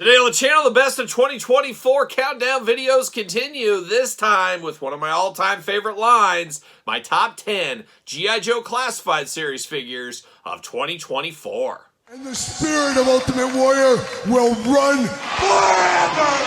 Today on the channel, the best of 2024 countdown videos continue, this time with one of my all-time favorite lines, my top 10 G.I. Joe Classified Series figures of 2024. And the spirit of Ultimate Warrior will run forever!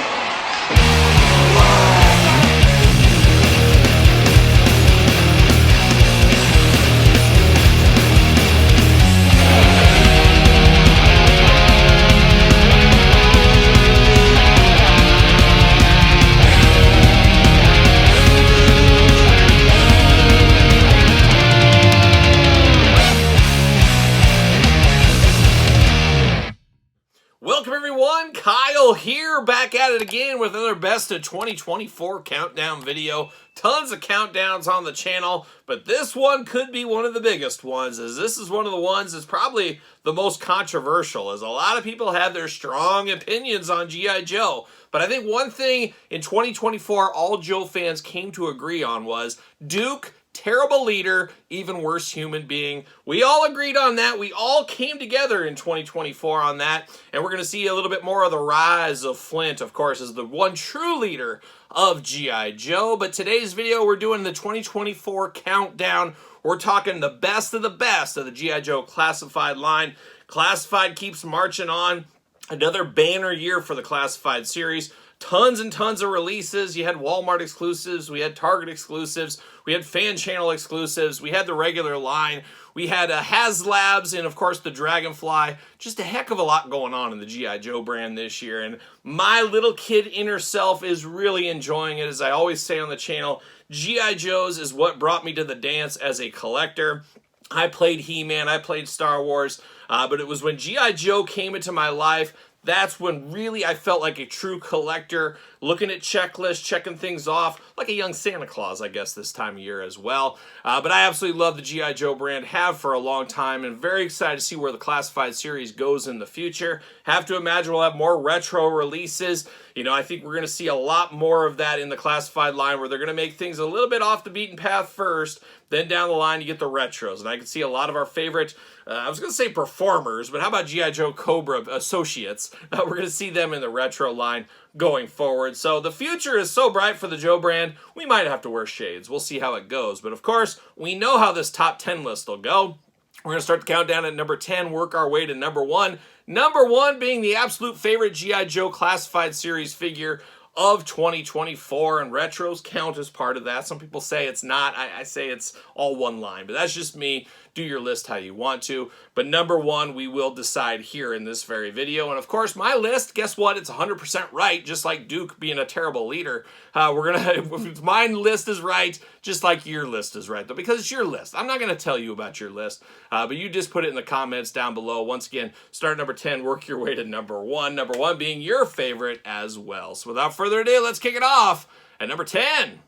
Welcome everyone, Kyle here, back at it again with another best of 2024 countdown video. Tons of countdowns on the channel, but this one could be one of the biggest ones, as this is one of the ones that's probably the most controversial, as a lot of people have their strong opinions on G.I. Joe. But I think one thing in 2024 all Joe fans came to agree on was Duke, terrible leader, even worse human being. We all agreed on that. We all came together in 2024 on that. And we're going to see a little bit more of the rise of Flint, of course, as the one true leader of G.I. Joe. But today's video, we're doing the 2024 countdown. We're talking the best of the G.I. Joe Classified line. Classified keeps marching on. Another banner year for the Classified series. Tons and tons of releases. You had Walmart exclusives, we had Target exclusives, we had fan channel exclusives, we had the regular line, we had HasLabs, and of course the Dragonfly. Just a heck of a lot going on in the G.I. Joe brand this year, and my little kid inner self is really enjoying it. As I always say on the channel, G.I. Joe's is what brought me to the dance as a collector. I played He-Man, I played Star Wars, but it was when G.I. Joe came into my life. That's when really I felt like a true collector, looking at checklists, checking things off, like a young Santa Claus, I guess, this time of year as well. But I absolutely love the G.I. Joe brand, have for a long time, and very excited to see where the Classified series goes in the future. Have to imagine we'll have more retro releases. You know, I think we're going to see a lot more of that in the Classified line, where they're going to make things a little bit off the beaten path first, then down the line you get the retros. And I can see a lot of our favorite, I was going to say performers, but how about G.I. Joe Cobra associates? We're going to see them in the retro line going forward. So the future is so bright for the Joe brand, we might have to wear shades. We'll see how it goes. But of course, we know how this top 10 list will go. We're going to start the countdown at number 10, work our way to number 1. Number 1 being the absolute favorite G.I. Joe Classified series figure of 2024, and retros count as part of that. Some people say it's not. I say it's all one line, but that's just me. Do your list how you want to. But number 1, we will decide here in this very video. And of course, my list, guess what? It's 100% right, just like Duke being a terrible leader. My list is right, just like your list is right, though, because it's your list. I'm not going to tell you about your list, but you just put it in the comments down below. Once again, start at number 10, work your way to number 1. Number 1 being your favorite as well. So without further ado, let's kick it off at number 10.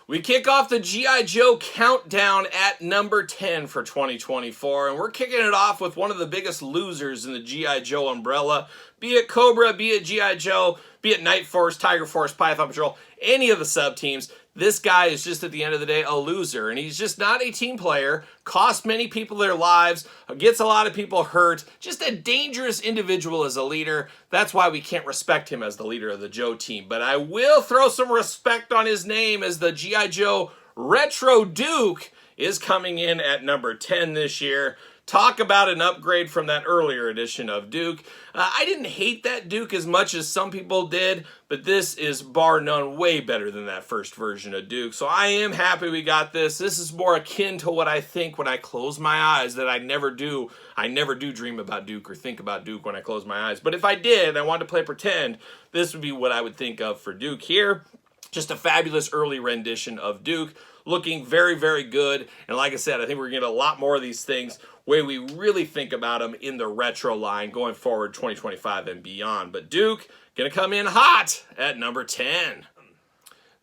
We kick off the G.I. Joe countdown at number 10 for 2024, and we're kicking it off with one of the biggest losers in the G.I. Joe umbrella, be it Cobra, be it G.I. Joe, be it Night Force, Tiger Force, Python Patrol, any of the sub-teams. This guy is just, at the end of the day, a loser, and he's just not a team player, costs many people their lives, gets a lot of people hurt, just a dangerous individual as a leader. That's why we can't respect him as the leader of the Joe team. But I will throw some respect on his name, as the G.I. Joe Retro Duke is coming in at number 10 this year. Talk about an upgrade from that earlier edition of Duke. I didn't hate that Duke as much as some people did, but this is bar none way better than that first version of Duke. So I am happy we got this. This is more akin to what I think when I close my eyes, that I never do. I never do dream about Duke or think about Duke when I close my eyes. But if I did and I wanted to play pretend, this would be what I would think of for Duke here. Just a fabulous early rendition of Duke. Looking very, very good. And like I said, I think we're going to get a lot more of these things way we really think about them in the retro line going forward 2025 and beyond. But Duke going to come in hot at number 10.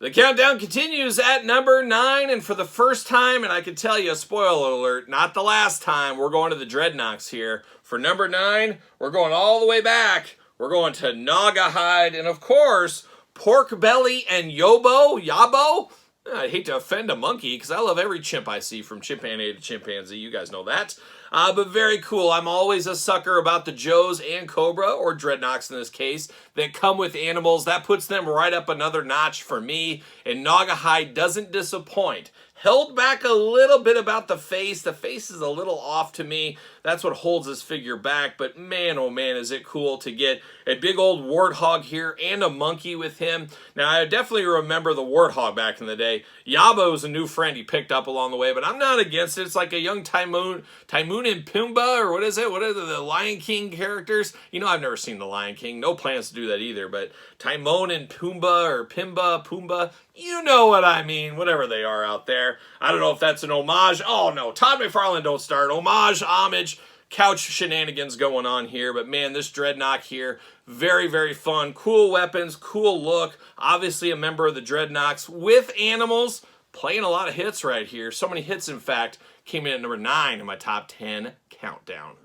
The countdown continues at number 9, and for the first time, and I can tell you, spoiler alert, not the last time, we're going to the Dreadnoks here. For number 9, we're going all the way back. We're going to Naugahyde, and of course, Pork Belly and Yabo. I hate to offend a monkey, because I love every chimp I see, from chimpanzee to chimpanzee. You guys know that. But very cool. I'm always a sucker about the Joes and Cobra, or Dreadnoks in this case, that come with animals. That puts them right up another notch for me, and Naugahyde doesn't disappoint. Held back a little bit about the face. The face is a little off to me. That's what holds this figure back. But man, oh man, is it cool to get a big old warthog here and a monkey with him. Now, I definitely remember the warthog back in the day. Yabo was a new friend he picked up along the way, but I'm not against it. It's like a young Timon and Pumbaa, or what is it? What are the Lion King characters? You know, I've never seen the Lion King. No plans to do that either, but Timon and Pumbaa, or Pumbaa, you know what I mean, whatever they are out there. I don't know if that's an homage. Oh no, Todd McFarlane, don't start. Homage, couch shenanigans going on here. But man, this Dreadnok here, very, very fun. Cool weapons, cool look. Obviously a member of the Dreadnoks with animals. Playing a lot of hits right here. So many hits, in fact, came in at number 9 in my top 10 countdown.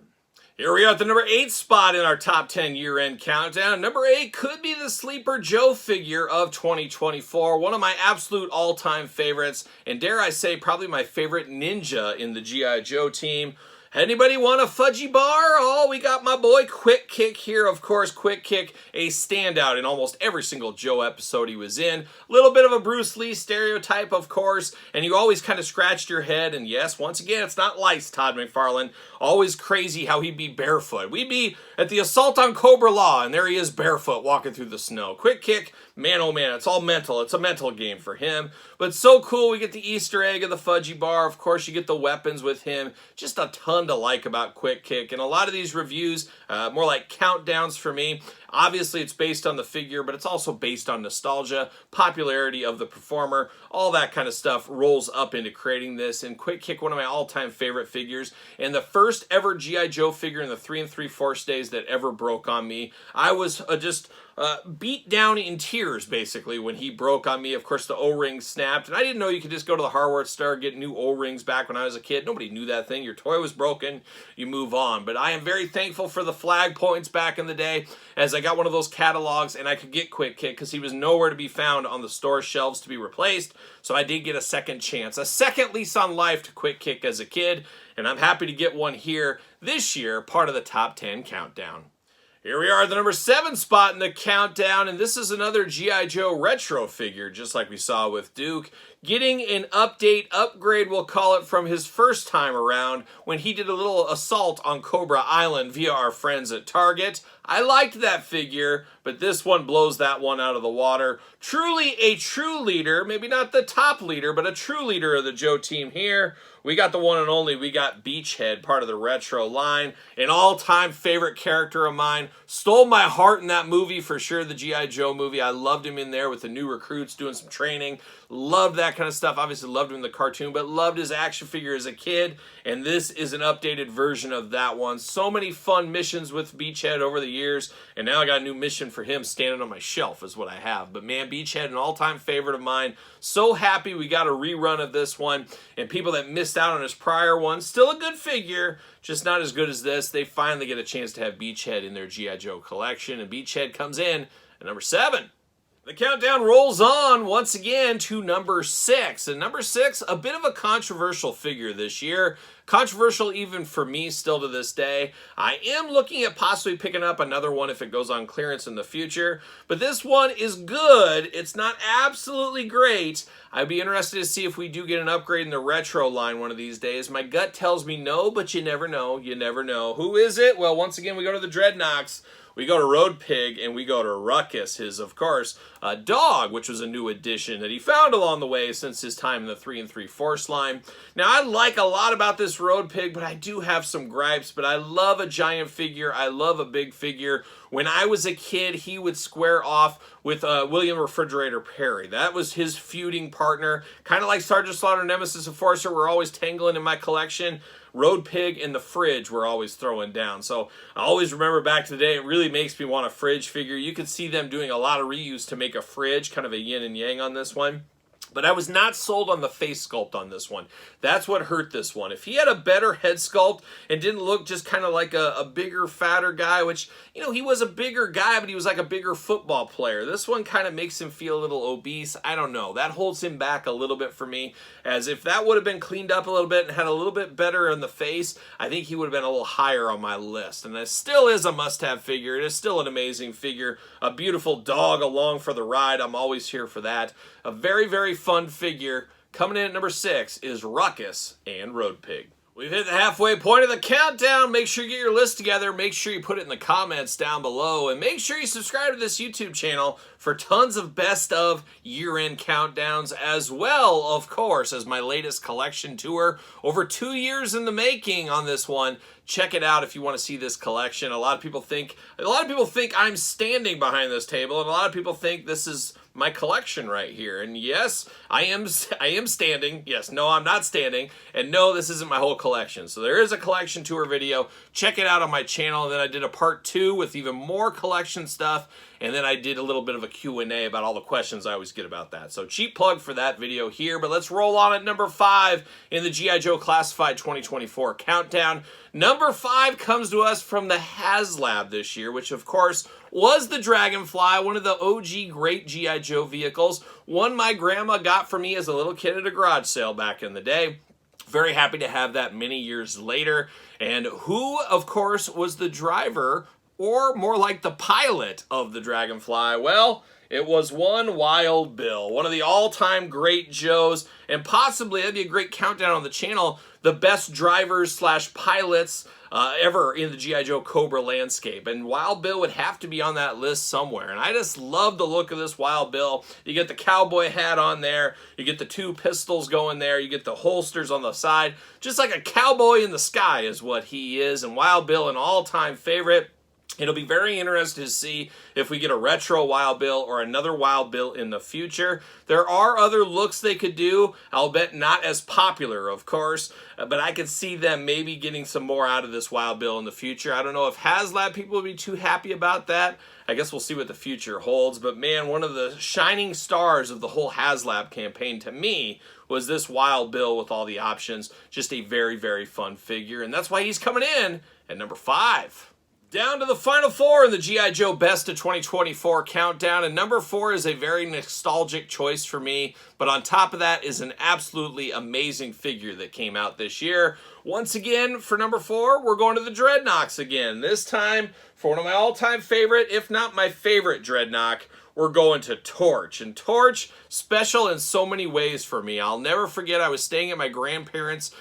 Here we are at the number 8 spot in our top 10 year-end countdown. Number 8 could be the sleeper Joe figure of 2024. One of my absolute all-time favorites, and dare I say, probably my favorite ninja in the G.I. Joe team. Anybody want a fudgy bar? Oh, we got my boy Quick Kick here. Of course, Quick Kick, a standout in almost every single Joe episode he was in. A little bit of a Bruce Lee stereotype, of course, and you always kind of scratched your head. And yes, once again, it's not lice, Todd McFarlane. Always crazy how he'd be barefoot. We'd be at the assault on Cobra Law, and there he is barefoot walking through the snow. Quick Kick, man, oh man, it's all mental. It's a mental game for him. But so cool, we get the Easter egg of the fudgy bar. Of course, you get the weapons with him. Just a ton to like about Quick Kick. And a lot of these reviews, more like countdowns for me. Obviously, it's based on the figure, but it's also based on nostalgia, popularity of the performer, all that kind of stuff rolls up into creating this. And Quick Kick, one of my all-time favorite figures, and the first ever G.I. Joe figure in the 3 3/4 days that ever broke on me. I was just beat down in tears, basically, when he broke on me. Of course, the O-ring snapped, and I didn't know you could just go to the hardware store, get new O-rings back when I was a kid. Nobody knew that thing. Your toy was broken, you move on. But I am very thankful for the flag points back in the day, as I got one of those catalogs, and I could get Quick Kick, because he was nowhere to be found on the store shelves to be replaced, so I did get a second chance, a second lease on life to Quick Kick as a kid, and I'm happy to get one here this year, part of the top 10 countdown. Here we are at the number 7 spot in the countdown, and this is another G.I. Joe retro figure, just like we saw with Duke. Getting an upgrade, we'll call it, from his first time around when he did a little assault on Cobra Island via our friends at Target. I liked that figure, but this one blows that one out of the water. Truly a true leader, maybe not the top leader, but a true leader of the Joe team here. We got the one and only, we got Beachhead, part of the retro line. An all-time favorite character of mine. Stole my heart in that movie for sure, the G.I. Joe movie. I loved him in there with the new recruits doing some training. Loved that kind of stuff. Obviously loved him in the cartoon, but loved his action figure as a kid. And this is an updated version of that one. So many fun missions with Beachhead over the years. And now I got a new mission for him standing on my shelf is what I have. But man, Beachhead, an all-time favorite of mine. So happy we got a rerun of this one. And people that missed out on his prior one, still a good figure, just not as good as this. They finally get a chance to have Beachhead in their G.I. Joe collection. And Beachhead comes in at number 7. The countdown rolls on once again to number 6. And number 6, a bit of a controversial figure this year. Controversial even for me still to this day. I am looking at possibly picking up another one if it goes on clearance in the future. But this one is good. It's not absolutely great. I'd be interested to see if we do get an upgrade in the retro line one of these days. My gut tells me no, but you never know. You never know. Who is it? Well, once again, we go to the Dreadnoks. We go to Road Pig, and we go to Ruckus, his, of course, dog, which was a new addition that he found along the way since his time in the 3 3/4 line. Now, I like a lot about this Road Pig, but I do have some gripes, but I love a giant figure. I love a big figure. When I was a kid, he would square off with William Refrigerator Perry. That was his feuding partner. Kind of like Sergeant Slaughter, Nemesis Enforcer, were always tangling in my collection. Road Pig and the Fridge were always throwing down. So I always remember back to the day, it really makes me want a Fridge figure. You could see them doing a lot of reuse to make a Fridge, kind of a yin and yang on this one. But I was not sold on the face sculpt on this one. That's what hurt this one. If he had a better head sculpt and didn't look just kind of like a bigger, fatter guy, which, you know, he was a bigger guy, but he was like a bigger football player. This one kind of makes him feel a little obese. I don't know. That holds him back a little bit for me, as if that would have been cleaned up a little bit and had a little bit better on the face, I think he would have been a little higher on my list. And it still is a must-have figure. It is still an amazing figure. A beautiful dog along for the ride. I'm always here for that. A very, very fun figure. Coming in at number 6 is Ruckus and Road Pig. We've hit the halfway point of the countdown. Make sure you get your list together. Make sure you put it in the comments down below. And make sure you subscribe to this YouTube channel for tons of best of year-end countdowns, as well, of course, as my latest collection tour. Over 2 years in the making on this one. Check it out if you want to see this collection. A lot of people think I'm standing behind this table, and a lot of people think this is my collection right here. And yes, I am standing. Yes, no, I'm not standing. And no, this isn't my whole collection. So there is a collection tour video. Check it out on my channel. And then I did a part 2 with even more collection stuff. And then I did a little bit of a Q&A about all the questions I always get about that. So cheap plug for that video here. But let's roll on at number 5 in the G.I. Joe Classified 2024 countdown. Number 5 comes to us from the HasLab this year, which of course was the Dragonfly, one of the OG great G.I. Joe vehicles. One my grandma got for me as a little kid at a garage sale back in the day. Very happy to have that many years later. And who, of course, was the driver, or more like the pilot of the Dragonfly? Well, it was one Wild Bill, one of the all-time great Joes, and possibly, that'd be a great countdown on the channel, the best drivers slash pilots ever in the G.I. Joe Cobra landscape. And Wild Bill would have to be on that list somewhere. And I just love the look of this Wild Bill. You get the cowboy hat on there, you get the 2 pistols going there, you get the holsters on the side. Just like a cowboy in the sky is what he is. And Wild Bill, an all-time favorite. It'll be very interesting to see if we get a retro Wild Bill or another Wild Bill in the future. There are other looks they could do. I'll bet not as popular, of course, but I could see them maybe getting some more out of this Wild Bill in the future. I don't know if HasLab people would be too happy about that. I guess we'll see what the future holds. But man, one of the shining stars of the whole HasLab campaign to me was this Wild Bill with all the options. Just a very, very fun figure. And that's why he's coming in at number 5. Down to the final 4 in the G.I. Joe Best of 2024 countdown, and number 4 is a very nostalgic choice for me, but on top of that is an absolutely amazing figure that came out this year. Once again, for number 4, we're going to the Dreadnoks again. This time, for one of my all-time favorite, if not my favorite Dreadnok, we're going to Torch. And Torch, special in so many ways for me. I'll never forget, I was staying at my grandparents'.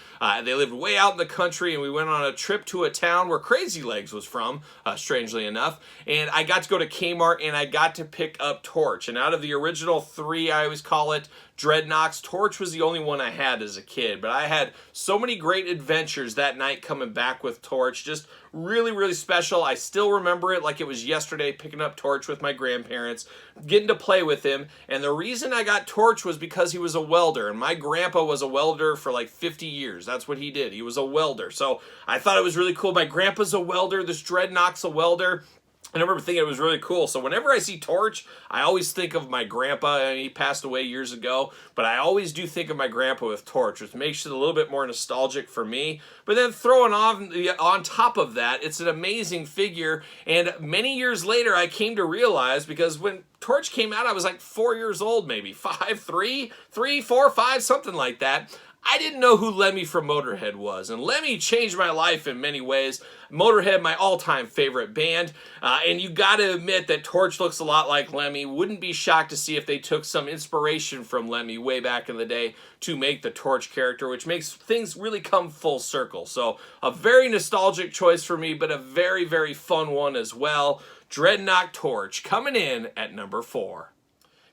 They lived way out in the country, and we went on a trip to a town where Crazy Legs was from, strangely enough. And I got to go to Kmart, and I got to pick up Torch. And out of the original 3, I always call it, Dreadnoks, Torch was the only one I had as a kid. But I had so many great adventures that night coming back with Torch. Just really, really special. I still remember it like it was yesterday, picking up Torch with my grandparents, getting to play with him. And the reason I got Torch was because he was a welder. And my grandpa was a welder for like 50 years. That's what he did. He was a welder. So I thought it was really cool. My grandpa's a welder. This Dreadnok's a welder. I remember thinking it was really cool. So whenever I see Torch, I always think of my grandpa. And he passed away years ago, but I always do think of my grandpa with Torch, which makes it a little bit more nostalgic for me. But then throwing on top of that, it's an amazing figure. And many years later, I came to realize, because when Torch came out, I was like 4 years old, maybe 5, 3, 4, 5, something like that. I didn't know who Lemmy from Motorhead was, and Lemmy changed my life in many ways. Motorhead, my all-time favorite band, and you gotta admit that Torch looks a lot like Lemmy. Wouldn't be shocked to see if they took some inspiration from Lemmy way back in the day to make the Torch character, which makes things really come full circle. So a very nostalgic choice for me, but a very, very fun one as well. Dreadnok Torch coming in at number 4.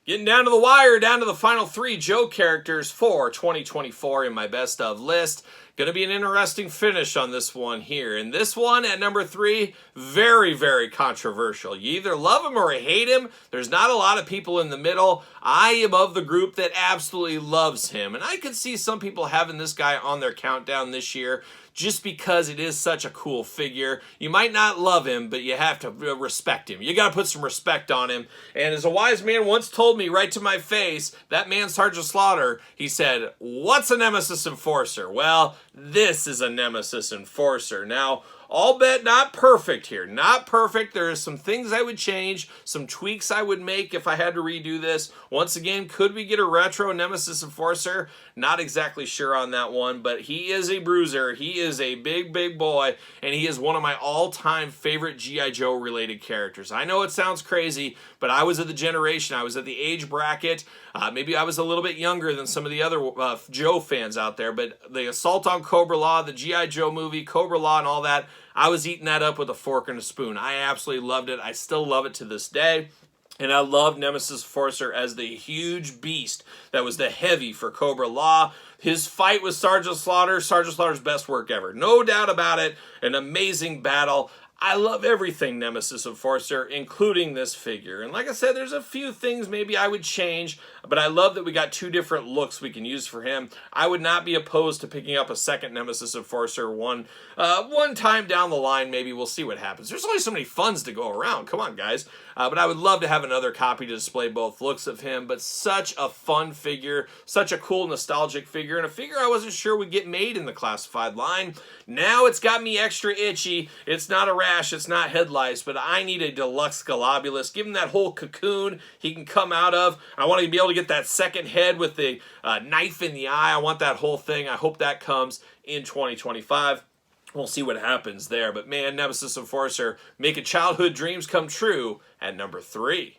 Getting down to the wire, down to the final 3 Joe characters for 2024 in my best of list. Going to be an interesting finish on this one here. And this one at number 3, very, very controversial. You either love him or hate him. There's not a lot of people in the middle. I am of the group that absolutely loves him. And I could see some people having this guy on their countdown this year just because it is such a cool figure. You might not love him, but you have to respect him. You got to put some respect on him. And as a wise man once told me right to my face, that man Sergeant Slaughter, he said, "What's a Nemesis Enforcer?" Well, this is a Nemesis Enforcer. Now, all bet not perfect here. Not perfect. There are some things I would change, some tweaks I would make if I had to redo this. Once again, could we get a retro Nemesis Enforcer? Not exactly sure on that one, but he is a bruiser. He is a big, big boy, and he is one of my all-time favorite G.I. Joe related characters. I know it sounds crazy, but I was at the generation, I was at the age bracket. Maybe I was a little bit younger than some of the other Joe fans out there, but the Assault on Cobra Law, the G.I. Joe movie, Cobra Law, and all that, I was eating that up with a fork and a spoon. I absolutely loved it. I still love it to this day. And I love Nemesis Enforcer as the huge beast that was the heavy for Cobra Law. His fight with Sergeant Slaughter's best work ever. No doubt about it. An amazing battle. I love everything Nemesis Enforcer, including this figure. And like I said, there's a few things maybe I would change, but I love that we got two different looks we can use for him. I would not be opposed to picking up a second Nemesis Enforcer one time down the line. Maybe we'll see what happens. There's only so many funds to go around. Come on, guys. But I would love to have another copy to display both looks of him. But such a fun figure, such a cool nostalgic figure, and a figure I wasn't sure would get made in the classified line. Now it's got me extra itchy. It's not a rash, it's not head lice, but I need a deluxe Globulus. Give him that whole cocoon he can come out of. I want to be able to get that second head with the knife in the eye. I want that whole thing. I hope that comes in 2025. We'll see what happens there. But man, Nemesis Enforcer, making childhood dreams come true at number 3.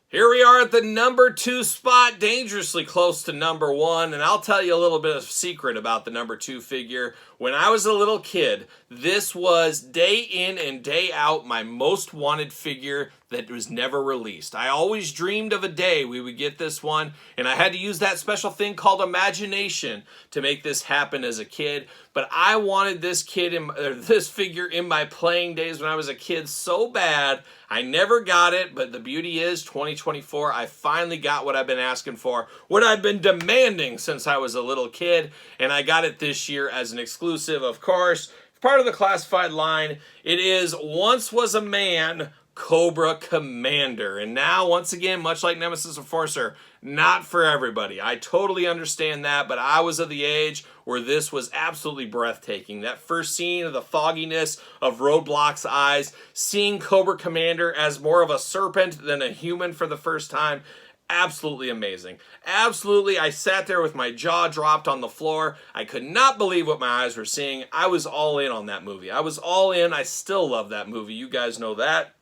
Here we are at the number 2 spot, dangerously close to number 1, and I'll tell you a little bit of secret about the number 2 figure. When I was a little kid, this was day in and day out my most wanted figure that was never released. I always dreamed of a day we would get this one, and I had to use that special thing called imagination to make this happen as a kid. But I wanted this figure in my playing days when I was a kid so bad. I never got it, but the beauty is 2024, I finally got what I've been asking for, what I've been demanding since I was a little kid, and I got it this year as an exclusive, of course. Part of the classified line, it is Once Was a Man, Cobra Commander. And now, once again, much like Nemesis Enforcer, not for everybody. I totally understand that, but I was of the age where this was absolutely breathtaking. That first scene of the fogginess of Roadblock's eyes, seeing Cobra Commander as more of a serpent than a human for the first time, absolutely amazing. Absolutely, I sat there with my jaw dropped on the floor. I could not believe what my eyes were seeing. I was all in on that movie. I was all in. I still love that movie. You guys know that.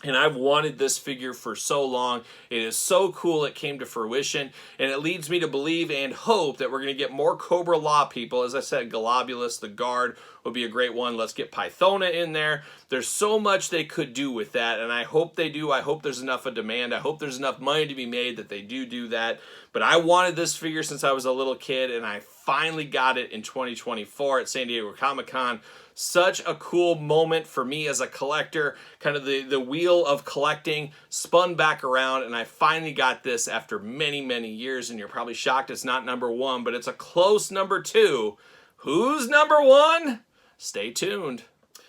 And I've wanted this figure for so long. It is so cool it came to fruition. And it leads me to believe and hope that we're going to get more Cobra Law people. As I said, Globulus, the guard, would be a great one. Let's get Pythona in there. There's so much they could do with that, and I hope they do. I hope there's enough of demand. I hope there's enough money to be made that they do that. But I wanted this figure since I was a little kid, and I finally got it in 2024 at San Diego Comic-Con. Such a cool moment for me as a collector. Kind of the wheel of collecting spun back around, and I finally got this after many, many years. And you're probably shocked it's not number 1, but it's a close number 2. Who's number 1? Stay tuned.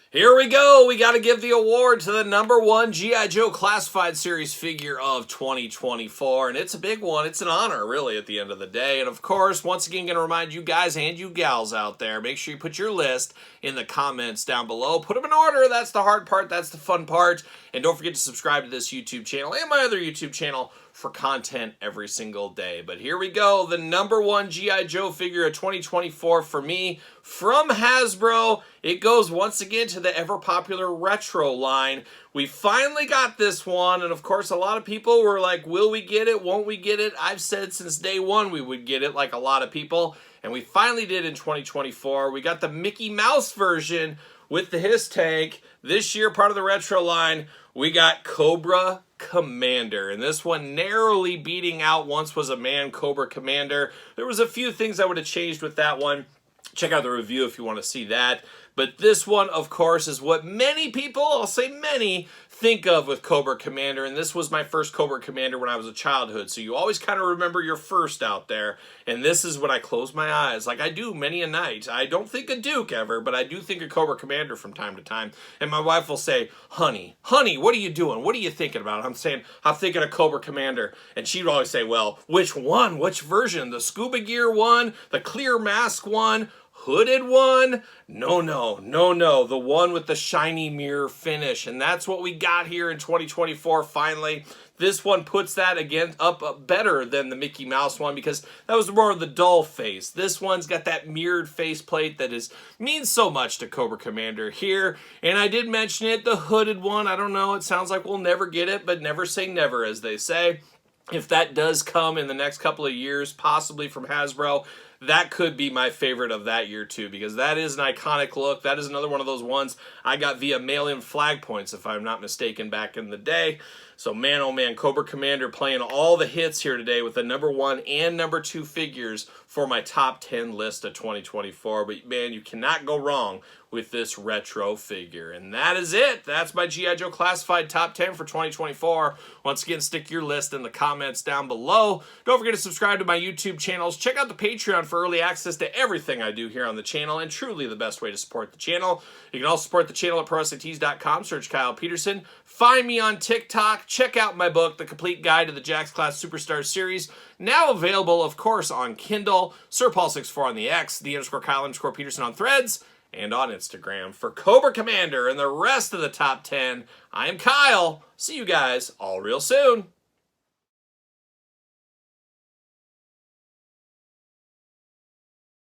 Here we go. We got to give the award to the number 1 G.I. Joe Classified Series figure of 2024. And it's a big one. It's an honor, really, at the end of the day. And, of course, once again, going to remind you guys and you gals out there, make sure you put your list in the comments down below. Put them in order. That's the hard part. That's the fun part. And don't forget to subscribe to this YouTube channel and my other YouTube channel for content every single day. But here we go. The number 1 G.I. Joe figure of 2024 for me from Hasbro. It goes once again to the ever popular retro line. We finally got this one, and of course a lot of people were like, will we get it? Won't we get it? I've said since day one we would get it, like a lot of people, and we finally did in 2024. We got the Mickey Mouse version with the Hiss tank. This year, part of the retro line, we got Cobra Commander, and this one narrowly beating out Once Was a Man Cobra Commander. There was a few things I would have changed with that one. Check out the review if you want to see that. But this one, of course, is what many people, I'll say many, think of with Cobra Commander, and this was my first Cobra Commander when I was a childhood, so you always kind of remember your first out there, and this is when I close my eyes, like I do many a night. I don't think of Duke ever, but I do think of Cobra Commander from time to time, and my wife will say, honey, what are you doing? What are you thinking about? I'm saying, I'm thinking of Cobra Commander, and she'd always say, well, which one? Which version? The scuba gear one? The clear mask one? Hooded one? No, the one with the shiny mirror finish. And that's what we got here in 2024 finally. This one puts that again up better than the Mickey Mouse one because that was more of the dull face. This one's got that mirrored faceplate that means so much to Cobra Commander here. And I did mention it, the hooded one. I don't know, it sounds like we'll never get it, but never say never, as they say. If that does come in the next couple of years, possibly from Hasbro, that could be my favorite of that year too, because that is an iconic look. That is another one of those ones I got via mail-in flag points, if I'm not mistaken, back in the day. So man, oh man, Cobra Commander playing all the hits here today with the #1 and #2 figures for my top 10 list of 2024. But man, you cannot go wrong with this retro figure. And that is it. That's my G.I. Joe Classified Top 10 for 2024. Once again, stick your list in the comments down below. Don't forget to subscribe to my YouTube channels. Check out the Patreon for early access to everything I do here on the channel, and truly the best way to support the channel. You can also support the channel at ProWrestlingTees.com. Search Kyle Peterson. Find me on TikTok. Check out my book, The Complete Guide to the Jakks Class Superstar Series. Now available, of course, on Kindle. SirPaul64 on the X. _Kyle_Peterson on Threads. And on Instagram. For Cobra Commander and the rest of the top 10, I am Kyle. See you guys all real soon.